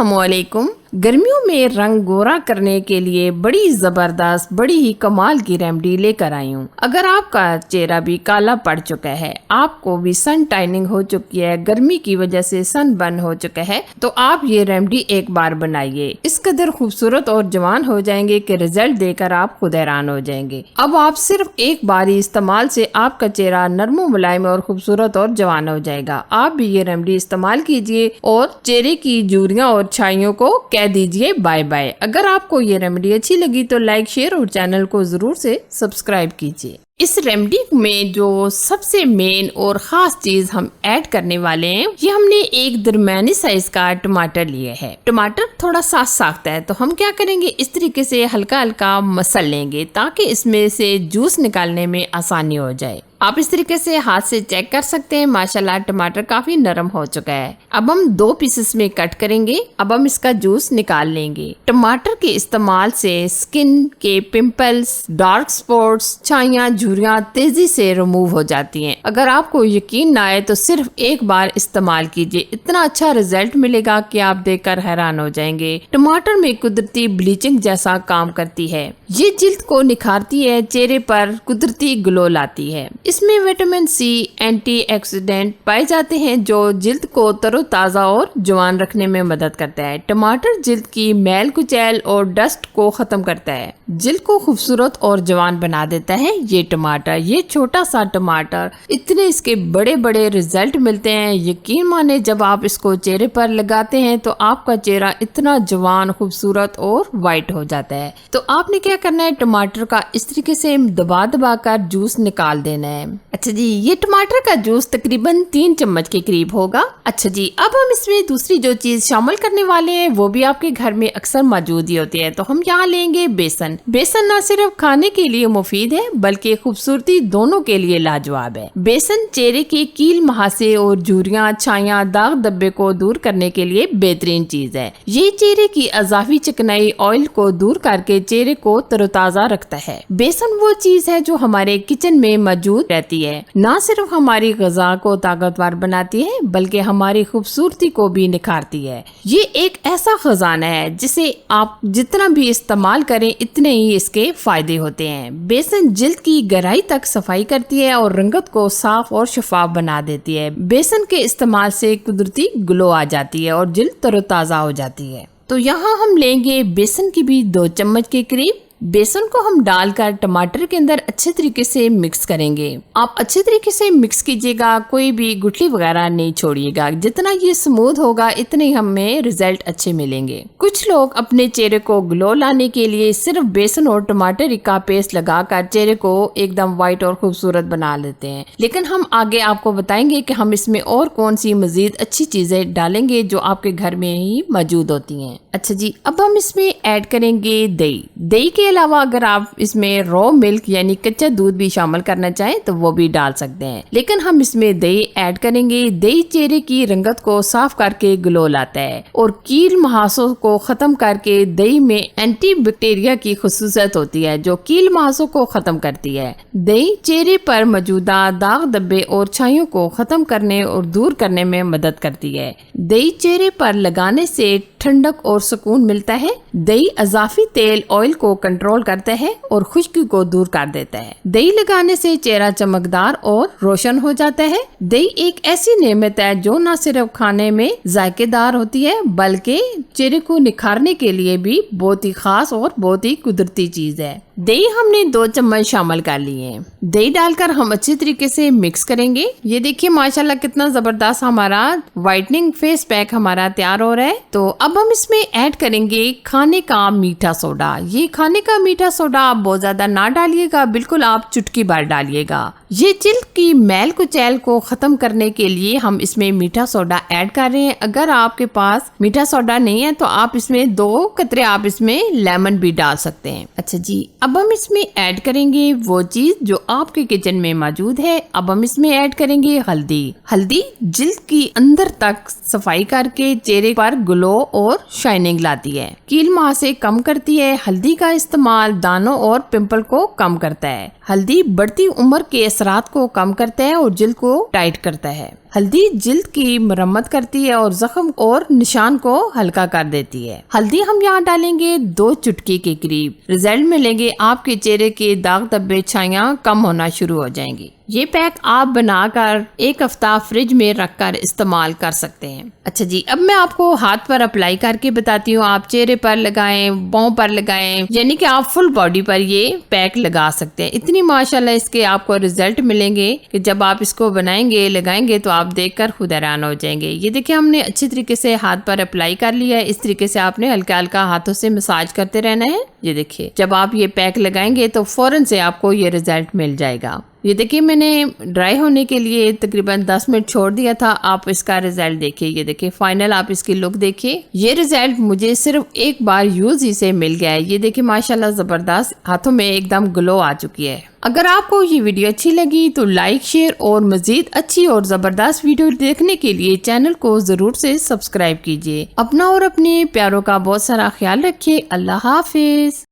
अस्सलामुअलैकुम। गर्मियों में रंग गोरा करने के लिए बड़ी जबरदस्त, बड़ी ही कमाल की रेमेडी लेकर आई हूँ। अगर आपका चेहरा भी काला पड़ चुका है, आपको भी सन टाइनिंग हो चुकी है, गर्मी की वजह से सन बर्न हो चुका है, तो आप ये रेमेडी एक बार बनाइए। इस कदर खूबसूरत और जवान हो जाएंगे कि रिजल्ट देकर आप खुद हैरान हो जाएंगे। अब आप सिर्फ एक बार ही इस्तेमाल से आपका चेहरा नरम मुलायम और खूबसूरत और जवान हो जाएगा। आप भी ये रेमेडी इस्तेमाल कीजिए और चेहरे की झुर्रियां और छाइयों को कह दीजिए बाय बाय। अगर आपको ये रेमेडी अच्छी लगी तो लाइक, शेयर और चैनल को जरूर से सब्सक्राइब कीजिए। इस रेमेडी में जो सबसे मेन और खास चीज हम ऐड करने वाले हैं, ये हमने एक दरमियानी साइज का टमाटर लिया है। टमाटर थोड़ा सा सख्त है, तो हम क्या करेंगे, इस तरीके से हल्का हल्का मसल लेंगे ताकि इसमें से जूस निकालने में आसानी हो जाए। आप इस तरीके से हाथ से चेक कर सकते हैं, माशाल्लाह टमाटर काफी नरम हो चुका है। अब हम 2 पीसेस में कट करेंगे। अब हम इसका जूस निकाल लेंगे। टमाटर के इस्तेमाल से स्किन के पिंपल्स, डार्क स्पॉट्स, छाइयाँ, झुर्रियाँ तेजी से रिमूव हो जाती हैं। अगर आपको यकीन ना आए तो सिर्फ एक बार इस्तेमाल कीजिए, इतना अच्छा रिजल्ट मिलेगा कि आप देखकर हैरान हो जाएंगे। टमाटर में कुदरती ब्लीचिंग जैसा काम करती है। ये जिल्द को निखारती है, चेहरे पर कुदरती ग्लो लाती है। इसमें विटामिन सी, एंटीऑक्सीडेंट पाए जाते हैं जो जिल्द को तरोताजा और जवान रखने में मदद करता है। टमाटर जिल्द की मैल कुचैल और डस्ट को खत्म करता है, जिल्द को खूबसूरत और जवान बना देता है। ये टमाटर, ये छोटा सा टमाटर, इतने इसके बड़े बड़े रिजल्ट मिलते हैं। यकीन माने जब आप इसको चेहरे पर लगाते हैं तो आपका चेहरा इतना जवान, खूबसूरत और वाइट हो जाता है। तो आपने क्या करना है, टमाटर का इस तरीके से दबा दबा कर जूस निकाल देना है। अच्छा जी, ये टमाटर का जूस तकरीबन 3 चम्मच के करीब होगा। अच्छा जी, अब हम इसमें दूसरी जो चीज शामिल करने वाले हैं वो भी आपके घर में अक्सर मौजूद ही होती है। तो हम यहाँ लेंगे बेसन। बेसन न सिर्फ खाने के लिए मुफीद है बल्कि खूबसूरती दोनों के लिए लाजवाब है। बेसन चेहरे के कील मुहासे और झुर्रियां, छाइयां, दाग धब्बे को दूर करने के लिए बेहतरीन चीज है। ये चेहरे की अजाफी चिकनाई, ऑयल को दूर करके चेहरे को तरोताजा रखता है। बेसन वो चीज है जो हमारे किचन में मौजूद रहती है, न सिर्फ हमारी गजा को ताकतवर बनाती है बल्कि हमारी खूबसूरती को भी निखारती है। ये एक ऐसा खजाना है जिसे आप जितना भी इस्तेमाल करें इतने ही इसके फायदे होते हैं। बेसन जिल्द की गहराई तक सफाई करती है और रंगत को साफ और शफाफ बना देती है। बेसन के इस्तेमाल से कुदरती ग्लो आ जाती है और जिल्द तरोताजा हो जाती है। तो यहाँ हम लेंगे बेसन की भी 2 चम्मच के करीब। बेसन को हम डालकर टमाटर के अंदर अच्छे तरीके से मिक्स करेंगे। आप अच्छे तरीके से मिक्स कीजिएगा, कोई भी गुठली वगैरह नहीं छोड़िएगा। जितना ये स्मूथ होगा इतने ही हमें रिजल्ट अच्छे मिलेंगे। कुछ लोग अपने चेहरे को ग्लो लाने के लिए सिर्फ बेसन और टमाटर का पेस्ट लगाकर चेहरे को एकदम व्हाइट और खूबसूरत बना लेते हैं, लेकिन हम आगे आपको बताएंगे कि हम इसमें और कौन सी मजीद अच्छी चीजें डालेंगे जो आपके घर में ही मौजूद होती हैं। अच्छा जी, अब हम इसमें ऐड करेंगे दही। दही के अलावा अगर आप इसमें रॉ मिल्क यानी कच्चा दूध भी शामिल करना चाहें तो वो भी डाल सकते हैं, लेकिन हम इसमें दही ऐड करेंगे। दही चेहरे की रंगत को साफ करके ग्लो लाता है और कील मुहासों को खत्म करके दही में एंटी बैक्टीरिया की खुसूसियत होती है जो कील मुहासों को खत्म करती है। दही चेहरे पर मौजूदा दाग धब्बे और छाइयों को खत्म करने और दूर करने में मदद करती है। दही चेहरे पर लगाने से ठंडक और सुकून मिलता है। दही अजाफी तेल, ऑयल को कंट्रोल करता है और खुश्की को दूर कर देता है। दही लगाने से चेहरा चमकदार और रोशन हो जाता है। दही एक ऐसी नेमत है जो न सिर्फ खाने में जायकेदार होती है बल्कि चेहरे को निखारने के लिए भी बहुत ही खास और बहुत ही कुदरती चीज है। दही हमने 2 चम्मच शामिल कर लिए हैं। दही डालकर हम अच्छे तरीके से मिक्स करेंगे। ये देखिए माशाल्लाह कितना जबरदस्त हमारा व्हाइटनिंग फेस पैक हमारा तैयार हो रहा है। तो अब हम इसमें ऐड करेंगे खाने का मीठा सोडा। ये खाने का मीठा सोडा आप बहुत ज्यादा ना डालिएगा, बिल्कुल आप चुटकी भर डालिएगा। ये जिल्द की मैल कुचैल को खत्म करने के लिए हम इसमें मीठा सोडा ऐड कर रहे हैं। अगर आपके पास मीठा सोडा नहीं है तो आप इसमें 2 कतरे आप इसमें लेमन भी डाल सकते हैं। अच्छा जी, अब हम इसमें ऐड करेंगे वो चीज जो आपके किचन में मौजूद है। अब हम इसमें ऐड करेंगे हल्दी। हल्दी जिल्द की अंदर तक सफाई करके चेहरे पर ग्लो और शाइनिंग लाती है, कील मुहासे कम करती है। हल्दी का इस्तेमाल दानों और पिंपल को कम करता है। हल्दी बढ़ती उम्र के असरात को कम करता है और जिल्द को टाइट करता है। हल्दी जिल्द की मरम्मत करती है और जख्म और निशान को हल्का कर देती है। हल्दी हम यहाँ डालेंगे 2 चुटकी के करीब। रिजल्ट मिलेंगे आपके चेहरे के दाग धब्बे छाइयाँ कम होना शुरू हो जाएंगी। ये पैक आप बनाकर 1 हफ्ता फ्रिज में रखकर इस्तेमाल कर सकते हैं। अच्छा जी, अब मैं आपको हाथ पर अप्लाई करके बताती हूँ। आप चेहरे पर लगाएं, पाँव पर लगाएं, यानी कि आप फुल बॉडी पर ये पैक लगा सकते हैं। इतनी माशाल्लाह इसके आपको रिजल्ट मिलेंगे कि जब आप इसको बनाएंगे, लगाएंगे तो आप देखकर खुद हैरान हो जाएंगे। ये देखिए हमने अच्छी तरीके से हाथ पर अप्लाई कर लिया है। इस तरीके से आपने हल्का हल्का हाथों से मसाज करते रहना है। ये देखिए जब आप ये पैक लगाएंगे तो फौरन से आपको ये रिजल्ट मिल जाएगा। ये देखिए मैंने ड्राई होने के लिए तकरीबन 10 मिनट छोड़ दिया था। आप इसका रिजल्ट देखिए। ये देखिए फाइनल आप इसकी लुक देखिए। ये रिजल्ट मुझे सिर्फ एक बार यूज ही से मिल गया है। ये देखिए माशाल्लाह जबरदस्त हाथों में एकदम ग्लो आ चुकी है। अगर आपको ये वीडियो अच्छी लगी तो लाइक, शेयर और मजीद अच्छी और जबरदस्त वीडियो देखने के लिए चैनल को जरूर से सब्सक्राइब कीजिए। अपना और अपने प्यारों का बहुत सारा ख्याल रखिए। अल्लाह हाफिज।